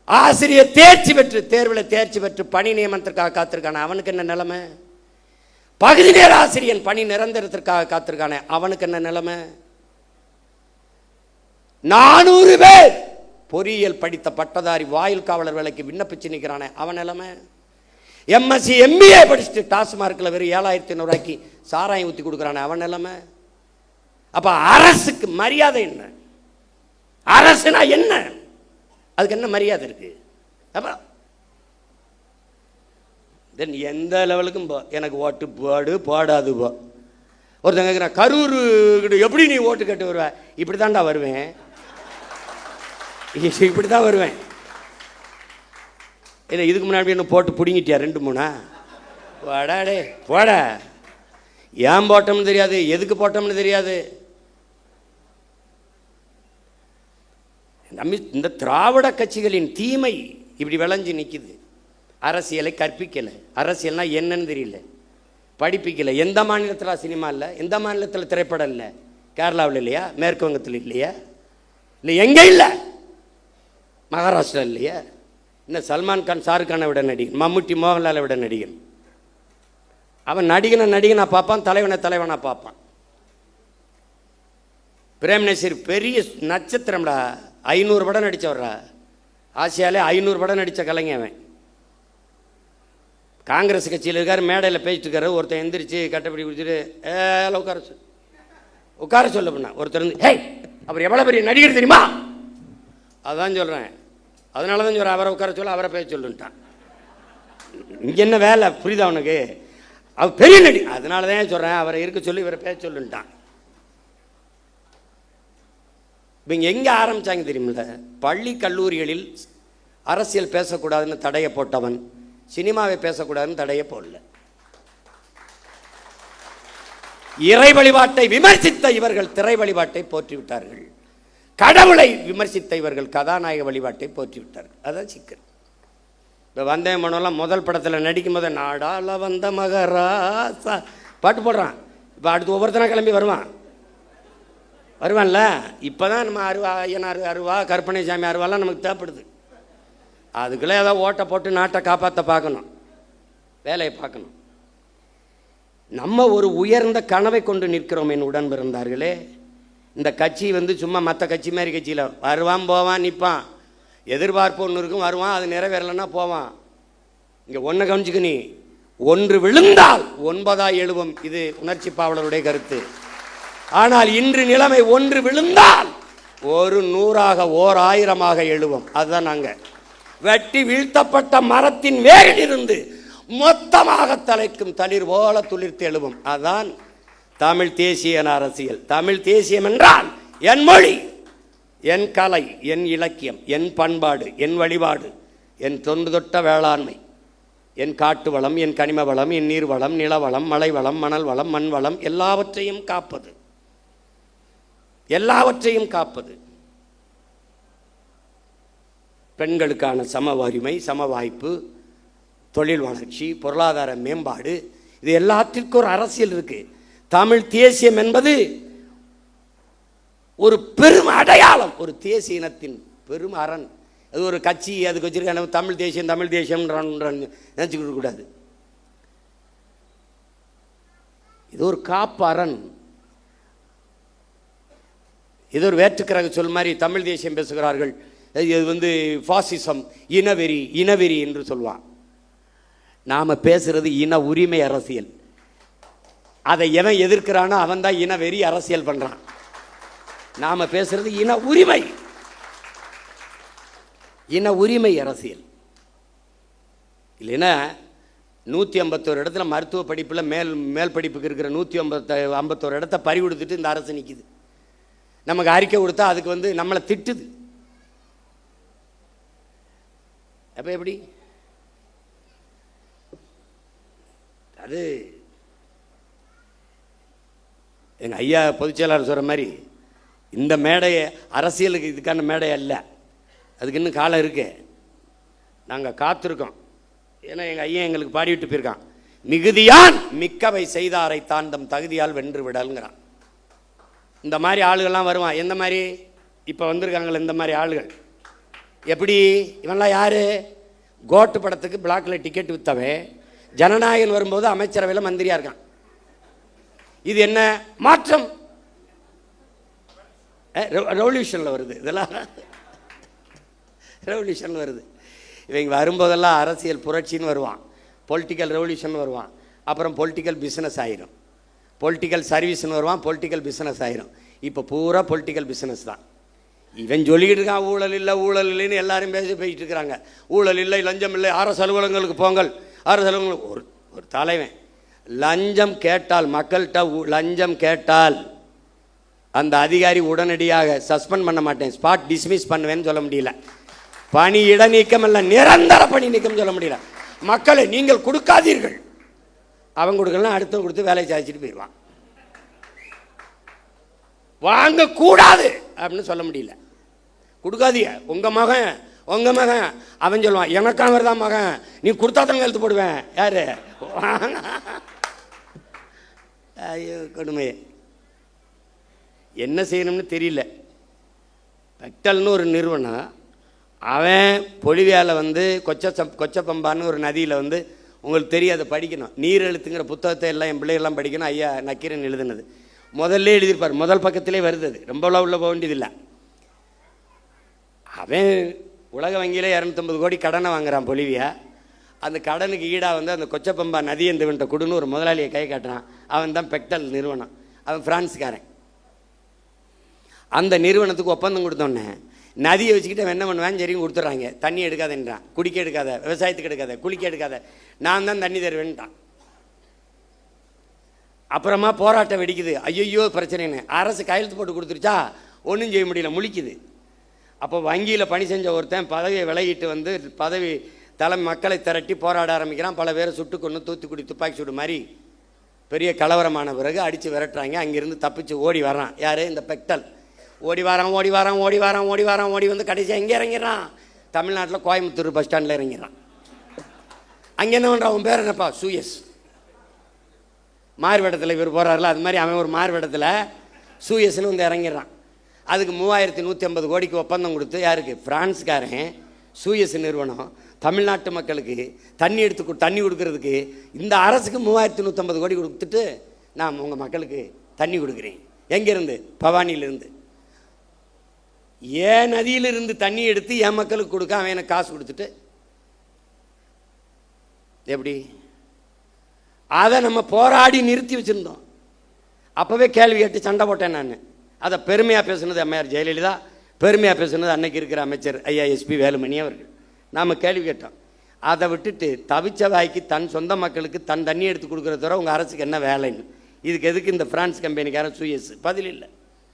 ஆசிரியர் தேர்ச்சி பெற்று தேர்வில் தேர்ச்சி பெற்று பணி நியமனத்திற்காக காத்திருக்கான அவனுக்கு என்ன நிலைமை? பகுதி நேர ஆசிரியன் பணி நிரந்தரத்திற்காக காத்திருக்கானே அவனுக்கு என்ன நிலைமை? 400 பேர் பொறியியல் படித்த பட்டதாரி வாயில் காவலர் வேலைக்கு விண்ணப்பிச்சு நிற்கிறானே அவன் நிலைமை? எம்எஸ்சி எம்பிஏ படிச்சுட்டு டாஸ்மார்க்கில் வெறும் 7,500 ரூபாய்க்கு சாராயம் ஊற்றி கொடுக்குறானே அவன் நிலைமை? அப்ப அரசுக்கு மரியாதை என்ன? அரசுனா என்ன? அதுக்கு என்ன மரியாதை இருக்கு? அப்ப தென் எந்த லெவலுக்கும் போ, எனக்கு ஓட்டு போடு போடாது போ. ஒருத்தங்க கேட்குறேன், கரூர் எப்படி நீ ஓட்டு கேட்டு வருவ? இப்படி தான்டா வருவேன், இப்படி தான் வருவேன். இல்லை இதுக்கு முன்னாடி என்ன போட்டு பிடிங்கிட்டியா 2-3? போடாடே போட. ஏன் போட்டோம்னு தெரியாது, எதுக்கு போட்டோம்னு தெரியாது. இந்த திராவிட கட்சிகளின் தீமை இப்படி விளைஞ்சு நிற்குது. அரசியலை கற்பிக்கலை, அரசியல்னா என்னன்னு தெரியல, படிப்பிக்கலை. எந்த மாநிலத்தில் சினிமா இல்லை, எந்த மாநிலத்தில் திரைப்படம் இல்லை? கேரளாவில் இல்லையா? மேற்கு வங்கத்தில் இல்லையா? இல்லை எங்கே இல்லை? மகாராஷ்டிரா இல்லையா? இன்னும் சல்மான் கான் ஷாருக் கானை விட நடிகன், மம்முட்டி மோகன்லாலை விட நடிகன். அவன் நடிகனை பார்ப்பான், தலைவனை பார்ப்பான். பிரேம் நசீர் பெரிய நட்சத்திரம்டா, 500 படம் நடித்தவர்றா. ஆசியாலே 500 படம் நடித்த கலைஞன் அவன். காங்கிரஸ் கட்சியில் இருக்கார், மேடையில் பேசிட்டு இருக்காரு. ஒருத்தன் எந்திரிச்சு கட்டப்படி குடிச்சிட்டு உட்கார சொல்ல பண்ண. ஒருத்தர் வந்து, ஹே அவர் எவ்வளோ பெரிய நடிகர் தெரியுமா? அதான் சொல்கிறேன், அதனால தான் சொல்கிறேன், அவரை உட்கார சொல்ல, அவரை பேச சொல்லுன்ட்டான். இங்கே என்ன வேலை புரியுதா அவனுக்கு? அவர் பெரிய நடிகர், அதனால தான் சொல்கிறேன், அவரை இருக்க சொல்லி இவரை பேச சொல்லுன்ட்டான். இப்போ இங்கே எங்கே ஆரம்பித்தாங்க தெரியுமில்ல? பள்ளி கல்லூரிகளில் அரசியல் பேசக்கூடாதுன்னு தடையை போட்டவன் சினிமாவை பேசக்கூடாதுன்னு தடையை போடல. இறை வழிபாட்டை விமர்சித்த இவர்கள் திரை வழிபாட்டை போற்றிவிட்டார்கள். கடவுளை விமர்சித்த இவர்கள் கதாநாயக வழிபாட்டை போற்றிவிட்டார்கள். அதான் சிக்கல். இப்போ வந்தே மனோலாம் முதல் படத்தில் நடிக்கும் போது நாடால வந்த மகராசா பாட்டு போடுறான். இப்போ அடுத்து ஒவ்வொருத்தனா கிளம்பி வருவான்ல. இப்போ தான் நம்ம ஐயனார் அருவா, கற்பனை சாமி அருவாலாம் நமக்கு தேவைப்படுது. அதுக்குள்ளே ஏதாவது ஓட்டை போட்டு நாட்டை காப்பாற்ற பார்க்கணும், வேலையை பார்க்கணும். நம்ம ஒரு உயர்ந்த கனவை கொண்டு நிற்கிறோம் என் உடன் பிறந்தார்களே. இந்த கட்சி சும்மா மற்ற கட்சி மாதிரி கட்சியில் வருவான் போவான் நிற்பான், எதிர்பார்ப்பு ஒன்று இருக்கும், வருவான், அது நிறைவேறலைன்னா போவான். இங்கே ஒன்றை கவனிச்சுக்க, நீ ஒன்று விழுந்தால் 9 எழுவும். இது உணர்ச்சி பாவலருடைய கருத்து. ஆனால் இன்று நிலைமை ஒன்று விழுந்தால் 100 ஓர் 1000 எழுவும். அதுதான் நாங்கள் வெட்டி வீழ்த்தப்பட்ட மரத்தின் வேரில் இருந்து மொத்தமாக தலைக்கும் தளிர் போல துளிர்த்து எழுவும். அதுதான் தமிழ் தேசிய அரசியல். தமிழ் தேசியம் என்றால் என் மொழி, என் கலை, என் இலக்கியம், என் பண்பாடு, என் வழிபாடு, என் தொன்று தொட்ட வேளாண்மை, என் காட்டு வளம், என் கனிம வளம், என் நீர் வளம், நிலவளம், மலை வளம், மணல் வளம், மண் வளம், எல்லாவற்றையும் காப்பது, எல்லாவற்றையும் காப்பது. பெண்களுக்கான சம உரிமை, சம வாய்ப்பு, தொழில் வளர்ச்சி, பொருளாதார மேம்பாடு, இது எல்லாத்திற்கும் ஒரு அரசியல் இருக்கு. தமிழ் தேசியம் என்பது ஒரு பெரும் அடையாளம், ஒரு தேசிய இனத்தின் பெரும் அரண். அது ஒரு கட்சி அதுக்கு வச்சிருக்க தமிழ் தேசியம் தமிழ் தேசியம் நினைச்சுக்கிட்டு கூடாது. இது ஒரு காப்பு அரண். இது ஒரு வேற்றுக்கிரக சொல் மாதிரி தமிழ் தேசியம் பேசுகிறார்கள். இது பாசிசம், இனவெறி, இனவெறி என்று சொல்வான். நாம் பேசுறது இன உரிமை அரசியல். அதை எவன் எதிர்க்கிறானோ அவன் தான் இனவெறி அரசியல் பண்ணுறான். நாம் பேசுறது இன உரிமை, இன உரிமை அரசியல். இல்லைன்னா 151 இடத்துல மருத்துவ படிப்பில் மேல் படிப்புக்கு இருக்கிற 151 இடத்த பறி கொடுத்துட்டு இந்த அரசு நிற்கிது. நமக்கு அறிக்கை கொடுத்தா அதுக்கு நம்மளை திட்டுது. அப்போ எப்படி? அது எங்கள் ஐயா பொதுச்செயலாளர் சொல்கிற மாதிரி இந்த மேடையை அரசியலுக்கு இதுக்கான மேடை அல்ல, அதுக்கு இன்னும் காலம் இருக்கு. நாங்கள் காத்திருக்கோம். ஏன்னா எங்கள் ஐயா எங்களுக்கு பாடிவிட்டு போயிருக்கான், மிகுதியான் மிக்கவை செய்தாரை தாண்டம் தகுதியால் வென்று விடல்ங்கிறான். இந்த மாதிரி ஆளுகள்லாம் வருவான். எந்த மாதிரி இப்போ வந்திருக்காங்களே இந்த மாதிரி ஆளுகள் எப்படி? இவன்லாம் யாரு? கோட்டு படத்துக்கு பிளாக்ல டிக்கெட் வித்தவன் ஜனநாயகன் வரும்போது அமைச்சரவையில் மந்திரியா இருக்கான். இது என்ன மாற்றம்? ரெவல்யூஷன்ல வருது. இதெல்லாம் ரெவல்யூஷன் வருது. இவங்க வரும்போதெல்லாம் அரசியல் புரட்சின்னு வருவான், பொலிட்டிக்கல் ரெவல்யூஷன் வருவான், அப்புறம் பொலிட்டிக்கல் பிஸ்னஸ் ஆயிரும், பொலிட்டிக்கல் சர்வீஸ்னு வருவான், பொலிட்டிக்கல் பிஸ்னஸ் ஆயிரும். இப்போ பூரா பொலிட்டிக்கல் பிஸ்னஸ் தான். இவன் சொல்லிக்கிட்டு இருக்கான் ஊழல் இல்லை ஊழல் இல்லைன்னு எல்லாரும் போயிட்டு இருக்கிறாங்க. ஊழல் இல்லை, லஞ்சம் இல்லை, அரசு அலுவலகங்களுக்கு போங்கள், அரசு அலுவலகங்களுக்கு. ஒரு தலைவன் லஞ்சம் கேட்டால், மக்கள்கிட்ட லஞ்சம் கேட்டால் அந்த அதிகாரி உடனடியாக சஸ்பெண்ட் பண்ண மாட்டேன், ஸ்பாட் டிஸ்மிஸ் பண்ணுவேன்னு சொல்ல முடியல. பணி இடைநீக்கம் இல்லை, நிரந்தர பணி நீக்கம் சொல்ல முடியல. மக்களை நீங்கள் கொடுக்காதீர்கள், அவங்க கொடுக்கலாம், அடுத்த கொடுத்து வேலையை சாதிச்சுட்டு போயிடுவான். வாங்கக்கூடாது அப்படின்னு சொல்ல முடியல. கொடுக்காதீங்க, உங்க மகன் அவன் சொல்லுவான், எனக்காக வருதான் மகன், நீ கொடுத்தா தான் எழுத்து போடுவேன். யாரு? ஐயோ கொடுமை. என்ன செய்யணும்னு தெரியல. பெக்டல்னு ஒரு நிறுவனம், அவன் பொலிவியாவில் வந்து கொச்சப்பம்பான்னு ஒரு நதியில் வந்து, உங்களுக்கு தெரியாத படிக்கணும், நீர் எழுத்துங்கிற புத்தகத்தை எல்லாம் என் பிள்ளைகள்லாம் படிக்கணும். ஐயா நக்கீரன் எழுதுனது முதல்ல எழுதியிருப்பார், முதல் பக்கத்திலே வருது. அது ரொம்பலாம் உள்ள போக வேண்டியதில்லை. அவன் உலக வங்கியில் 250 கோடி கடனை வாங்குறான் பொலிவியா. அந்த கடனுக்கு ஈடாக வந்து அந்த கொச்சப்பம்பா நதி எந்தவன்ட்ட கொடுன்னு ஒரு முதலாளியை கை காட்டுறான். அவன் தான் பெக்டல் நிறுவனம். அவன் பிரான்ஸ்காரன். அந்த நிறுவனத்துக்கு ஒப்பந்தம் கொடுத்தோன்னே நதியை வச்சுக்கிட்டு அவன் என்ன பண்ணுவான், சரியும் கொடுத்துட்றாங்க. தண்ணி எடுக்காதன்றான், குடிக்க எடுக்காத, விவசாயத்துக்கு எடுக்காத, குளிக்க எடுக்காத, நான் தான் தண்ணி தருவேன்ட்டான். அப்புறமா போராட்டம் வெடிக்குது. ஐயோ பிரச்சனைன்னு அரசு கையெழுத்து போட்டு கொடுத்துருச்சா, ஒன்றும் செய்ய முடியல, முழிக்குது. அப்போ வங்கியில் பணி செஞ்ச ஒருத்தன் பதவியை விலகிட்டு வந்து பதவி மக்களை திரட்டி போராட ஆரம்பிக்கிறான். பல பேரை சுட்டு கொண்டு தூத்துக்குடி துப்பாக்கி சூடு மாதிரி பெரிய கலவரமான பிறகு அடித்து விரட்டுறாங்க. அங்கேருந்து தப்பிச்சு ஓடி வரான். யார்? இந்த பெக்டல். ஓடி வந்து கடைசியாக எங்கே இறங்கிடுறான்? தமிழ்நாட்டில் கோயம்புத்தூர் பஸ் ஸ்டாண்டில் இறங்கிடுறான். அங்கே என்ன பண்ணுறான்? அவன் பேர் என்னப்பா? சூயஸ். மார்வேடத்தில் இவர் போகிறாரில்ல, அது மாதிரி அவன் ஒரு மார்வேடத்தில் சூயஸ்ன்னு வந்து இறங்கிடுறான். அதுக்கு 3150 கோடிக்கு ஒப்பந்தம் கொடுத்து, யாருக்கு? பிரான்ஸ்காரன் சூயஸ் நிறுவனம் தமிழ்நாட்டு மக்களுக்கு தண்ணி கொடுக்கறதுக்கு இந்த அரசுக்கு 3150 கோடி கொடுத்துட்டு, நான் உங்கள் மக்களுக்கு தண்ணி கொடுக்குறேன். எங்கேருந்து? பவானியிலிருந்து. ஏன் நதியிலிருந்து தண்ணி எடுத்து என் மக்களுக்கு கொடுக்க அவன் எனக்கு காசு கொடுத்துட்டு எப்படி? அதை நம்ம போராடி நிறுத்தி வச்சுருந்தோம். அப்போவே கேள்வி கேட்டு சண்டை போட்டேன் நான். அதை பெருமையாக பேசுனது அம்மையார் ஜெயலலிதா, பெருமையாக பேசுனது அன்னைக்கு இருக்கிற அமைச்சர் ஐயா எஸ்பி வேலுமணி அவர்கள். நாம் கேள்வி கேட்டோம். அதை விட்டுட்டு தவிச்ச வாய்க்கு தன் சொந்த மக்களுக்கு தண்ணி எடுத்து கொடுக்குறத தவிர உங்கள் அரசுக்கு என்ன வேலைன்னு. இதுக்கு எதுக்கு இந்த பிரான்ஸ் கம்பெனிக்காரன் சூயஸ்? பதில் இல்லை.